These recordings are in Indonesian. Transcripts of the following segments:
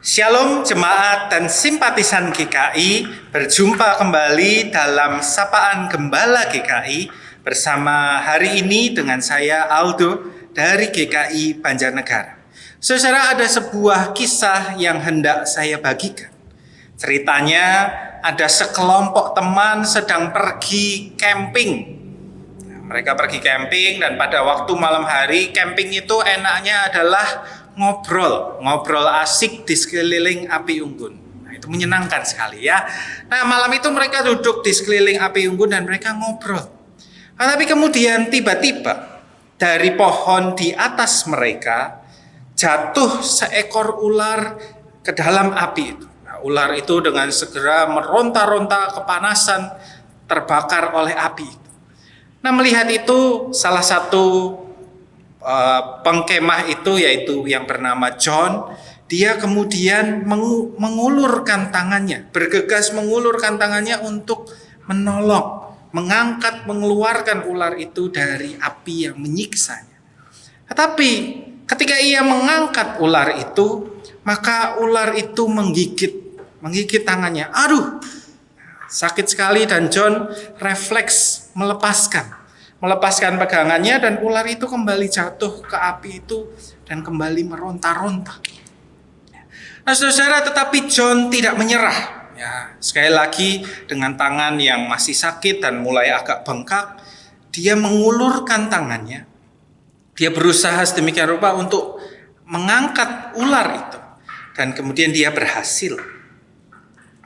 Shalom jemaat dan simpatisan GKI, berjumpa kembali dalam Sapaan Gembala GKI bersama hari ini dengan saya Aldo dari GKI Banjarnegara. Saudara, ada sebuah kisah yang hendak saya bagikan. Ceritanya ada sekelompok teman sedang pergi camping. Mereka pergi camping dan pada waktu malam hari camping itu enaknya adalah ngobrol asik di sekeliling api unggun. Nah, itu menyenangkan sekali ya. Nah, malam itu mereka duduk di sekeliling api unggun dan mereka ngobrol. Nah, tapi kemudian tiba-tiba dari pohon di atas mereka jatuh seekor ular ke dalam api itu. Nah, ular itu dengan segera meronta-ronta kepanasan terbakar oleh api itu. Nah, melihat itu salah satu pengkemah itu, yaitu yang bernama John, dia kemudian mengulurkan tangannya, bergegas mengulurkan tangannya untuk menolong, mengangkat, mengeluarkan ular itu dari api yang menyiksanya. Tetapi ketika ia mengangkat ular itu, maka ular itu menggigit tangannya. Aduh, sakit sekali dan John refleks melepaskan pegangannya dan ular itu kembali jatuh ke api itu dan kembali meronta-ronta. Nah, saudara, tetapi John tidak menyerah. Ya, sekali lagi dengan tangan yang masih sakit dan mulai agak bengkak, dia mengulurkan tangannya. Dia berusaha sedemikian rupa untuk mengangkat ular itu dan kemudian dia berhasil.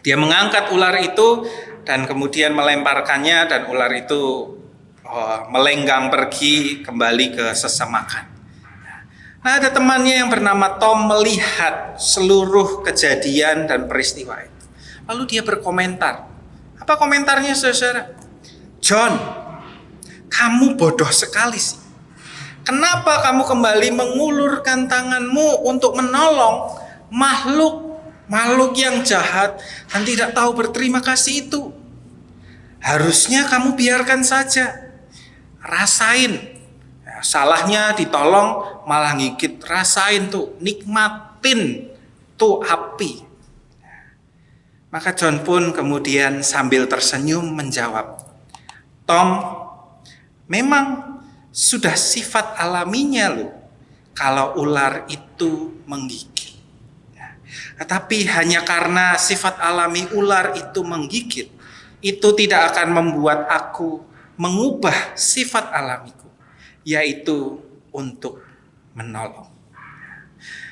Dia mengangkat ular itu dan kemudian melemparkannya dan ular itu melenggang pergi kembali ke sesemakan. Nah, ada temannya yang bernama Tom melihat seluruh kejadian dan peristiwa itu. Lalu dia berkomentar. Apa komentarnya, saudara? John, kamu bodoh sekali sih. Kenapa kamu kembali mengulurkan tanganmu untuk menolong makhluk yang jahat dan tidak tahu berterima kasih itu? Harusnya kamu biarkan saja. Rasain, ya, salahnya ditolong malah ngigit, rasain tuh, nikmatin tuh api. Maka John pun kemudian sambil tersenyum menjawab, Tom, memang sudah sifat alaminya loh kalau ular itu menggigit. Ya, tetapi hanya karena sifat alami ular itu menggigit, itu tidak akan membuat aku mengubah sifat alamiku, yaitu untuk menolong.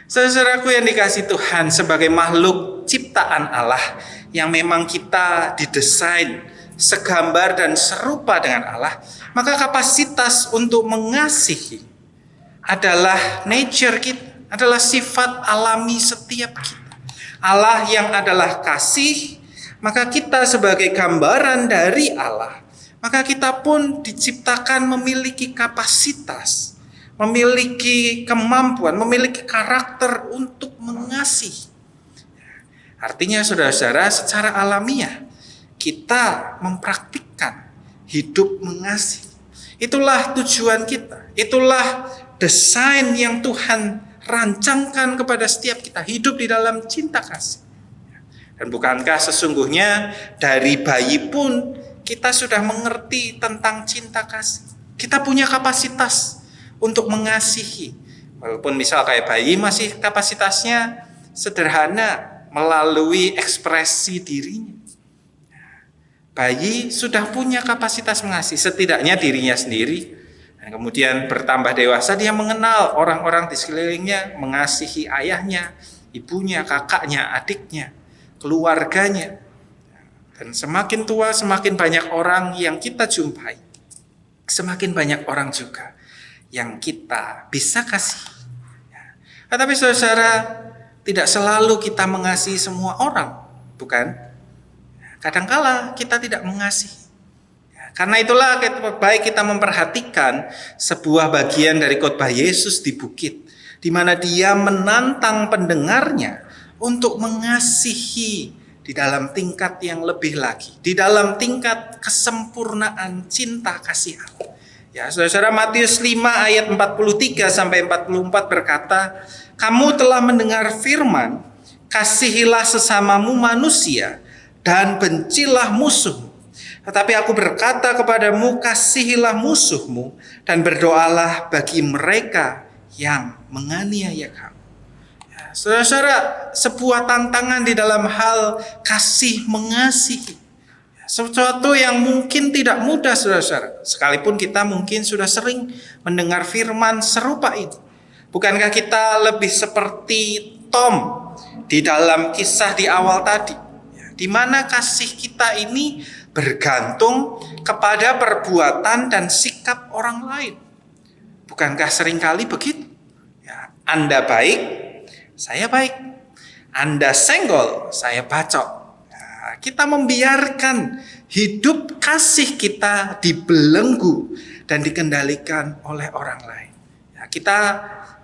Saudaraku yang dikasihi Tuhan, sebagai makhluk ciptaan Allah yang memang kita didesain segambar dan serupa dengan Allah, maka kapasitas untuk mengasihi adalah nature kita, adalah sifat alami setiap kita. Allah yang adalah kasih, maka kita sebagai gambaran dari Allah, maka kita pun diciptakan memiliki kapasitas, memiliki kemampuan, memiliki karakter untuk mengasihi. Artinya saudara-saudara, secara alamiah kita mempraktikkan hidup mengasihi. Itulah tujuan kita, itulah desain yang Tuhan rancangkan kepada setiap kita, hidup di dalam cinta kasih. Dan bukankah sesungguhnya dari bayi pun kita sudah mengerti tentang cinta kasih. Kita punya kapasitas untuk mengasihi. Walaupun misal kayak bayi masih kapasitasnya sederhana melalui ekspresi dirinya. Bayi sudah punya kapasitas mengasihi, setidaknya dirinya sendiri. Dan kemudian bertambah dewasa, dia mengenal orang-orang di sekelilingnya, mengasihi ayahnya, ibunya, kakaknya, adiknya, keluarganya. Dan semakin tua, semakin banyak orang yang kita jumpai. Semakin banyak orang juga yang kita bisa kasih. Tetapi saudara, tidak selalu kita mengasihi semua orang, bukan? Kadangkala kita tidak mengasihi. Karena itulah baik kita memperhatikan sebuah bagian dari khotbah Yesus di bukit, di mana dia menantang pendengarnya untuk mengasihi di dalam tingkat yang lebih lagi, di dalam tingkat kesempurnaan cinta kasih Allah. Ya, saudara, Matius 5 ayat 43 sampai 44 berkata, "Kamu telah mendengar firman, kasihilah sesamamu manusia dan bencilah musuhmu. Tetapi aku berkata kepadamu, kasihilah musuhmu dan berdoalah bagi mereka yang menganiaya kamu. Saudara-saudara, sebuah tantangan di dalam hal kasih mengasihi. Sesuatu yang mungkin tidak mudah, saudara-saudara. Sekalipun kita mungkin sudah sering mendengar firman serupa itu. Bukankah kita lebih seperti Tom di dalam kisah di awal tadi? Di mana kasih kita ini bergantung kepada perbuatan dan sikap orang lain. Bukankah seringkali begitu? Ya, Anda baik, saya baik. Anda senggol, saya bacok. Nah, kita membiarkan hidup kasih kita dibelenggu dan dikendalikan oleh orang lain. Ya,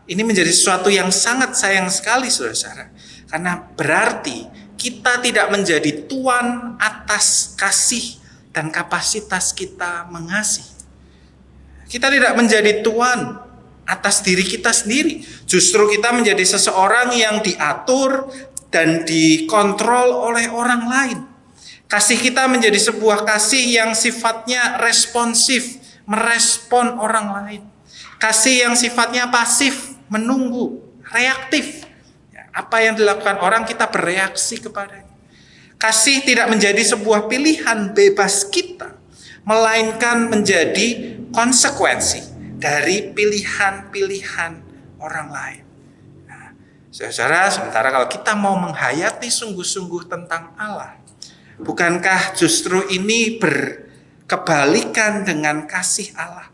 ini menjadi sesuatu yang sangat sayang sekali, saudara-saudara. Karena berarti kita tidak menjadi tuan atas kasih dan kapasitas kita mengasihi. Kita tidak menjadi tuan atas diri kita sendiri. Justru kita menjadi seseorang yang diatur dan dikontrol oleh orang lain. Kasih kita menjadi sebuah kasih yang sifatnya responsif, merespon orang lain. Kasih yang sifatnya pasif, menunggu, reaktif. Apa yang dilakukan orang kita bereaksi kepadanya. Kasih tidak menjadi sebuah pilihan bebas kita, melainkan menjadi konsekuensi dari pilihan-pilihan orang lain. Nah, saudara, sementara kalau kita mau menghayati sungguh-sungguh tentang Allah, bukankah justru ini berkebalikan dengan kasih Allah?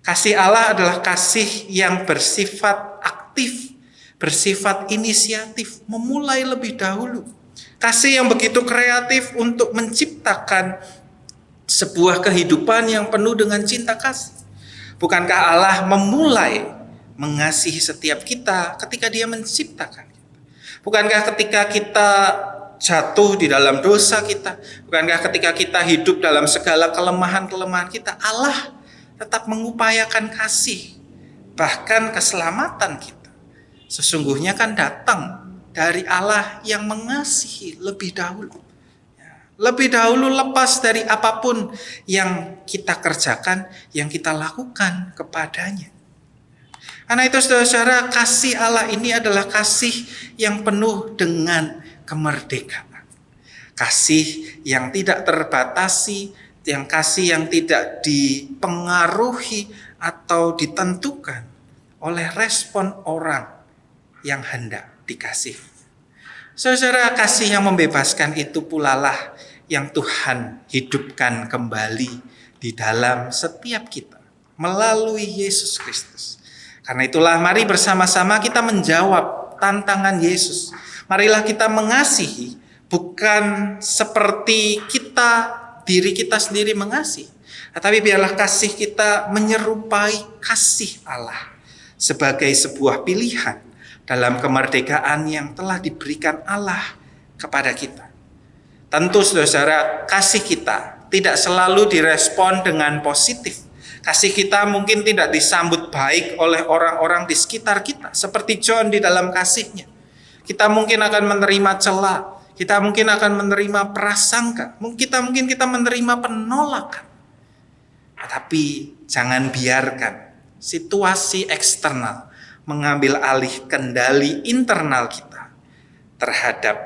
Kasih Allah adalah kasih yang bersifat aktif, bersifat inisiatif, memulai lebih dahulu. Kasih yang begitu kreatif untuk menciptakan sebuah kehidupan yang penuh dengan cinta kasih. Bukankah Allah memulai mengasihi setiap kita ketika Dia menciptakan kita? Bukankah ketika kita jatuh di dalam dosa kita, bukankah ketika kita hidup dalam segala kelemahan-kelemahan kita, Allah tetap mengupayakan kasih, bahkan keselamatan kita? Sesungguhnya kan datang dari Allah yang mengasihi lebih dahulu. Lebih dahulu lepas dari apapun yang kita kerjakan, yang kita lakukan kepadanya. Karena itu saudara-saudara, kasih Allah ini adalah kasih yang penuh dengan kemerdekaan. Kasih yang tidak terbatasi, kasih yang tidak dipengaruhi atau ditentukan oleh respon orang yang hendak dikasih. Saudara, kasih yang membebaskan itu pula lah yang Tuhan hidupkan kembali di dalam setiap kita melalui Yesus Kristus. Karena itulah mari bersama-sama kita menjawab tantangan Yesus. Marilah kita mengasihi bukan seperti diri kita sendiri mengasihi, tetapi biarlah kasih kita menyerupai kasih Allah sebagai sebuah pilihan dalam kemerdekaan yang telah diberikan Allah kepada kita. Tentu saudara-saudara, kasih kita tidak selalu direspon dengan positif. Kasih kita mungkin tidak disambut baik oleh orang-orang di sekitar kita. Seperti John di dalam kasihnya. Kita mungkin akan menerima cela. Kita mungkin akan menerima prasangka. Kita menerima penolakan. Tapi jangan biarkan situasi eksternal mengambil alih kendali internal kita terhadap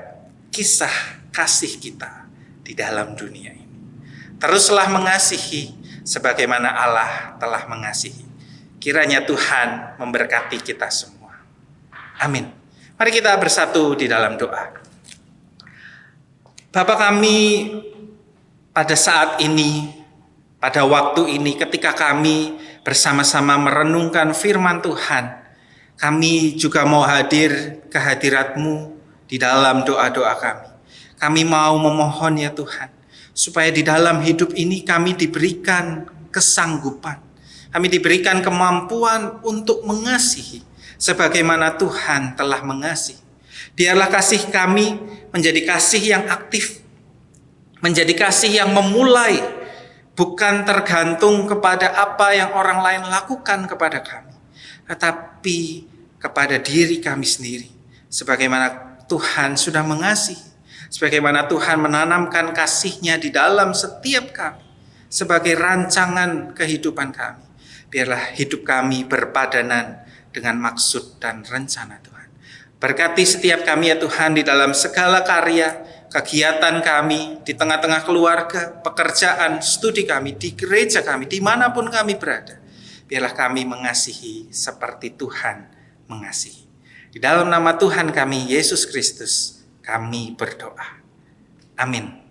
kisah kasih kita di dalam dunia ini. Teruslah mengasihi sebagaimana Allah telah mengasihi. Kiranya Tuhan memberkati kita semua. Amin. Mari kita bersatu di dalam doa. Bapa kami, pada saat ini, pada waktu ini, ketika kami bersama-sama merenungkan firman Tuhan, kami juga mau hadir ke hadirat-Mu di dalam doa-doa kami. Kami mau memohon ya Tuhan, supaya di dalam hidup ini kami diberikan kesanggupan. Kami diberikan kemampuan untuk mengasihi sebagaimana Tuhan telah mengasihi. Biarlah kasih kami menjadi kasih yang aktif, menjadi kasih yang memulai, bukan tergantung kepada apa yang orang lain lakukan kepada kami, tetapi kepada diri kami sendiri. Sebagaimana Tuhan sudah mengasihi, sebagaimana Tuhan menanamkan kasih-Nya di dalam setiap kami sebagai rancangan kehidupan kami. Biarlah hidup kami berpadanan dengan maksud dan rencana Tuhan. Berkati setiap kami ya Tuhan di dalam segala karya, kegiatan kami, di tengah-tengah keluarga, pekerjaan, studi kami, di gereja kami, dimanapun kami berada. Biarlah kami mengasihi seperti Tuhan mengasihi. Di dalam nama Tuhan kami, Yesus Kristus, kami berdoa. Amin.